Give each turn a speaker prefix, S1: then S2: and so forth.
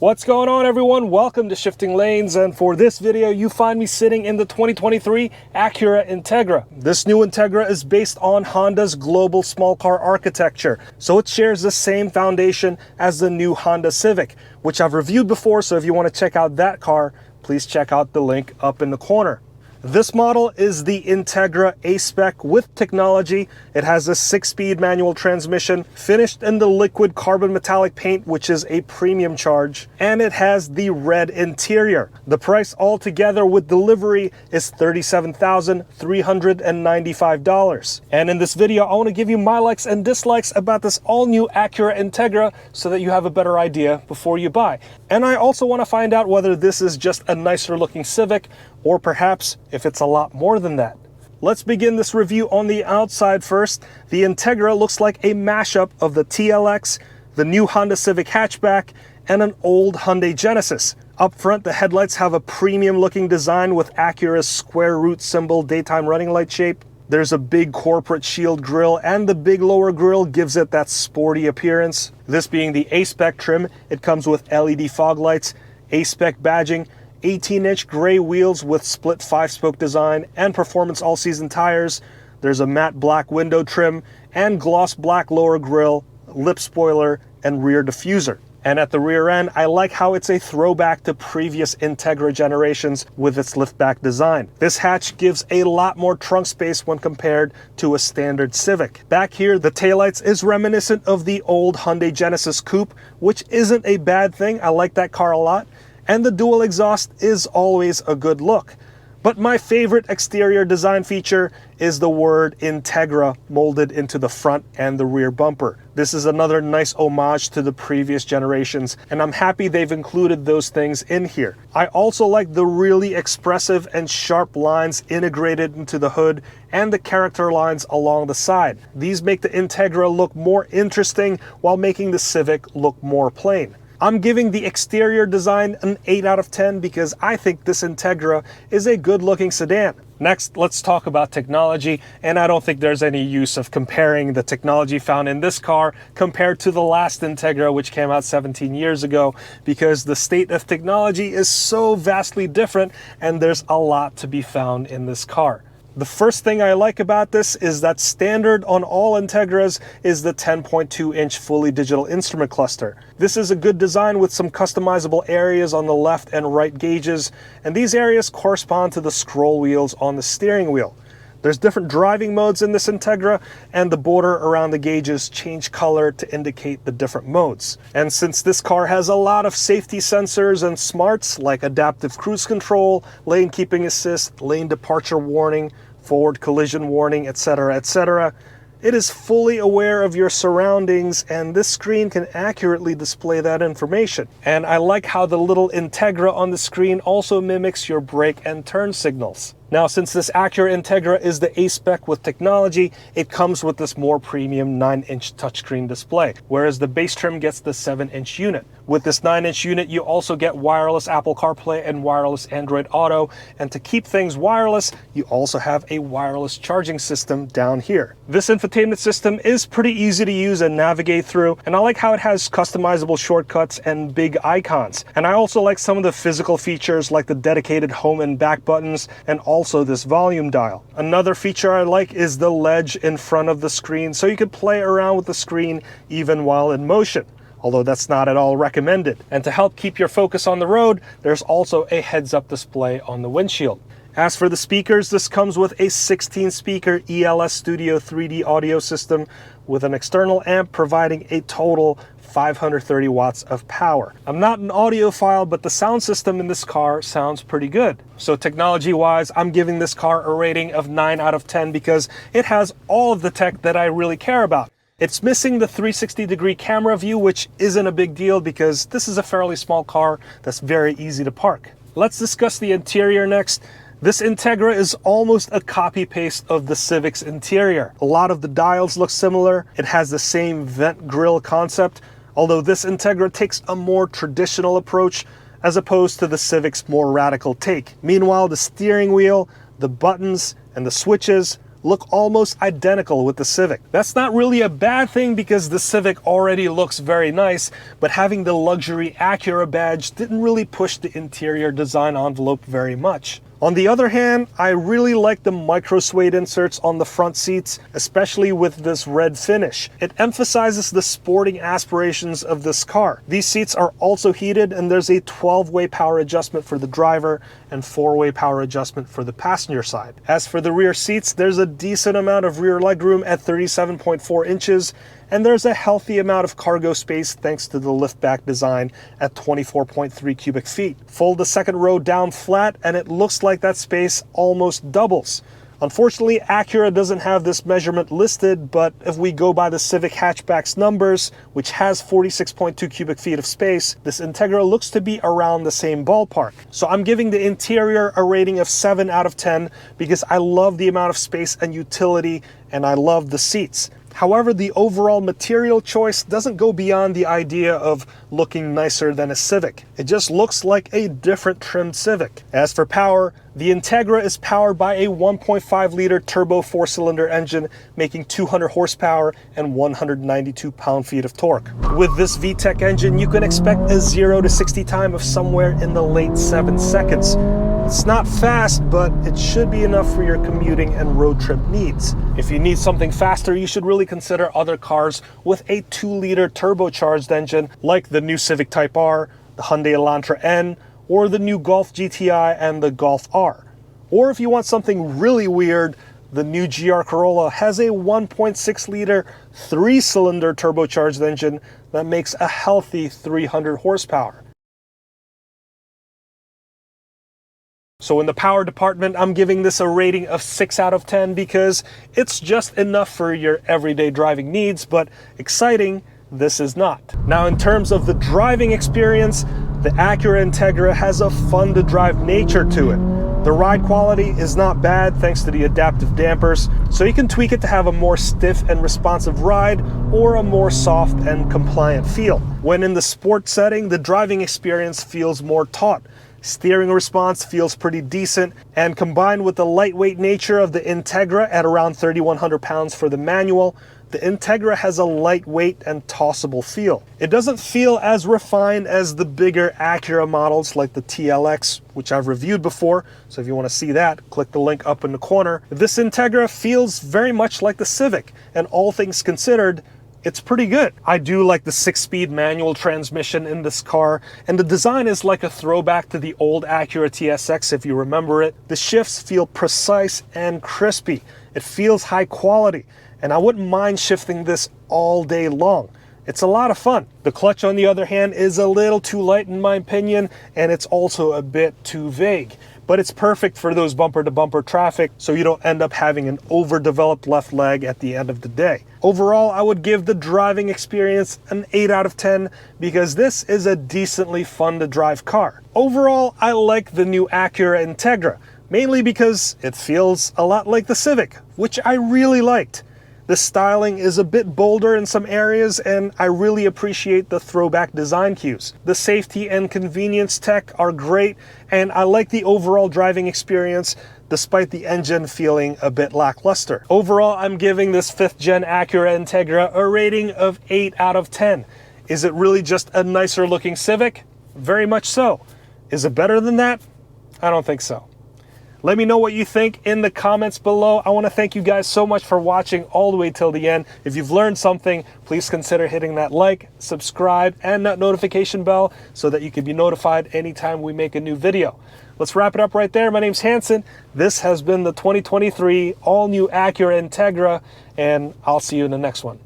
S1: What's going on, everyone? Welcome to Shifting Lanes, and for this video you find me sitting in the 2023 Acura Integra. This new Integra is based on Honda's global small car architecture, so it shares the same foundation as the new Honda Civic, which I've reviewed before, so if you want to check out that car, please check out the link up in the corner. This model is the Integra A-Spec with technology. It has a 6-speed manual transmission, finished in the liquid carbon metallic paint, which is a premium charge, and it has the red interior. The price altogether with delivery is $37,395. And in this video, I want to give you my likes and dislikes about this all-new Acura Integra so that you have a better idea before you buy. And I also want to find out whether this is just a nicer looking Civic, or perhaps if it's a lot more than that. Let's begin this review on the outside first. The Integra looks like a mashup of the TLX, the new Honda Civic hatchback, and an old Hyundai Genesis. Up front, the headlights have a premium looking design with Acura's square root symbol daytime running light shape. There's a big corporate shield grille, and the big lower grille gives it that sporty appearance. This being the A-Spec trim, it comes with LED fog lights, A-Spec badging, 18-inch gray wheels with split 5-spoke design, and performance all-season tires. There's a matte black window trim and gloss black lower grille, lip spoiler, and rear diffuser. And at the rear end, I like how it's a throwback to previous Integra generations with its liftback design. This hatch gives a lot more trunk space when compared to a standard Civic. Back here, the taillights is reminiscent of the old Hyundai Genesis Coupe, which isn't a bad thing. I like that car a lot. And the dual exhaust is always a good look. But my favorite exterior design feature is the word Integra molded into the front and the rear bumper. This is another nice homage to the previous generations, and I'm happy they've included those things in here. I also like the really expressive and sharp lines integrated into the hood and the character lines along the side. These make the Integra look more interesting while making the Civic look more plain. I'm giving the exterior design an 8 out of 10 because I think this Integra is a good looking sedan. Next, let's talk about technology, and I don't think there's any use of comparing the technology found in this car compared to the last Integra, which came out 17 years ago, because the state of technology is so vastly different and there's a lot to be found in this car. The first thing I like about this is that standard on all Integras is the 10.2-inch fully digital instrument cluster. This is a good design with some customizable areas on the left and right gauges, and these areas correspond to the scroll wheels on the steering wheel. There's different driving modes in this Integra, and the border around the gauges change color to indicate the different modes. And since this car has a lot of safety sensors and smarts like adaptive cruise control, lane keeping assist, lane departure warning, forward collision warning, etc., etc., it is fully aware of your surroundings, and this screen can accurately display that information. And I like how the little Integra on the screen also mimics your brake and turn signals. Now, since this Acura Integra is the A-Spec with technology, it comes with this more premium 9-inch touchscreen display, whereas the base trim gets the 7-inch unit. With this 9-inch unit, you also get wireless Apple CarPlay and wireless Android Auto, and to keep things wireless, you also have a wireless charging system down here. This infotainment system is pretty easy to use and navigate through, and I like how it has customizable shortcuts and big icons. And I also like some of the physical features like the dedicated home and back buttons, and also this volume dial. Another feature I like is the ledge in front of the screen, so you can play around with the screen even while in motion, although that's not at all recommended. And to help keep your focus on the road, there's also a heads-up display on the windshield. As for the speakers, this comes with a 16-speaker ELS Studio 3D audio system with an external amp providing a total 530 watts of power. I'm not an audiophile, but the sound system in this car sounds pretty good. So technology-wise, I'm giving this car a rating of 9 out of 10 because it has all of the tech that I really care about. It's missing the 360-degree camera view, which isn't a big deal because this is a fairly small car that's very easy to park. Let's discuss the interior next. This Integra is almost a copy-paste of the Civic's interior. A lot of the dials look similar. It has the same vent grille concept, although this Integra takes a more traditional approach as opposed to the Civic's more radical take. Meanwhile, the steering wheel, the buttons, and the switches look almost identical with the Civic. That's not really a bad thing because the Civic already looks very nice, but having the luxury Acura badge didn't really push the interior design envelope very much. On the other hand, I really like the micro suede inserts on the front seats, especially with this red finish. It emphasizes the sporting aspirations of this car. These seats are also heated, and there's a 12-way power adjustment for the driver and 4-way power adjustment for the passenger side. As for the rear seats, there's a decent amount of rear legroom at 37.4 inches, and there's a healthy amount of cargo space thanks to the liftback design at 24.3 cubic feet. Fold the second row down flat and it looks like that space almost doubles. Unfortunately, Acura doesn't have this measurement listed, but if we go by the Civic hatchback's numbers, which has 46.2 cubic feet of space, this Integra looks to be around the same ballpark. So I'm giving the interior a rating of 7 out of 10 because I love the amount of space and utility, and I love the seats. However, the overall material choice doesn't go beyond the idea of looking nicer than a Civic. It just looks like a different trimmed Civic. As for power, the Integra is powered by a 1.5-liter turbo 4-cylinder engine, making 200 horsepower and 192 pound-feet of torque. With this VTEC engine, you can expect a 0 to 60 time of somewhere in the late 7 seconds. It's not fast, but it should be enough for your commuting and road trip needs. If you need something faster, you should really consider other cars with a 2-liter turbocharged engine like the new Civic Type R, the Hyundai Elantra N, or the new Golf GTI and the Golf R. Or if you want something really weird, the new GR Corolla has a 1.6-liter 3-cylinder turbocharged engine that makes a healthy 300 horsepower. So in the power department, I'm giving this a rating of 6 out of 10 because it's just enough for your everyday driving needs, but exciting, this is not. Now, in terms of the driving experience, the Acura Integra has a fun-to-drive nature to it. The ride quality is not bad thanks to the adaptive dampers, so you can tweak it to have a more stiff and responsive ride or a more soft and compliant feel. When in the sport setting, the driving experience feels more taut. Steering response feels pretty decent, and combined with the lightweight nature of the Integra at around 3,100 pounds for the manual, the Integra has a lightweight and tossable feel. It doesn't feel as refined as the bigger Acura models like the TLX, which I've reviewed before, so if you want to see that, click the link up in the corner. This Integra feels very much like the Civic, and all things considered, it's pretty good. I do like the 6-speed manual transmission in this car, and the design is like a throwback to the old Acura TSX if you remember it. The shifts feel precise and crispy. It feels high quality, and I wouldn't mind shifting this all day long. It's a lot of fun. The clutch, on the other hand, is a little too light in my opinion, and it's also a bit too vague. But it's perfect for those bumper-to-bumper traffic, so you don't end up having an overdeveloped left leg at the end of the day. Overall, I would give the driving experience an 8 out of 10 because this is a decently fun-to-drive car. Overall, I like the new Acura Integra, mainly because it feels a lot like the Civic, which I really liked. The styling is a bit bolder in some areas, and I really appreciate the throwback design cues. The safety and convenience tech are great, and I like the overall driving experience despite the engine feeling a bit lackluster. Overall, I'm giving this 5th gen Acura Integra a rating of 8 out of 10. Is it really just a nicer looking Civic? Very much so. Is it better than that? I don't think so. Let me know what you think in the comments below. I want to thank you guys so much for watching all the way till the end. If you've learned something, please consider hitting that like, subscribe, and that notification bell so that you can be notified anytime we make a new video. Let's wrap it up right there. My name's Hanson. This has been the 2023 all-new Acura Integra, and I'll see you in the next one.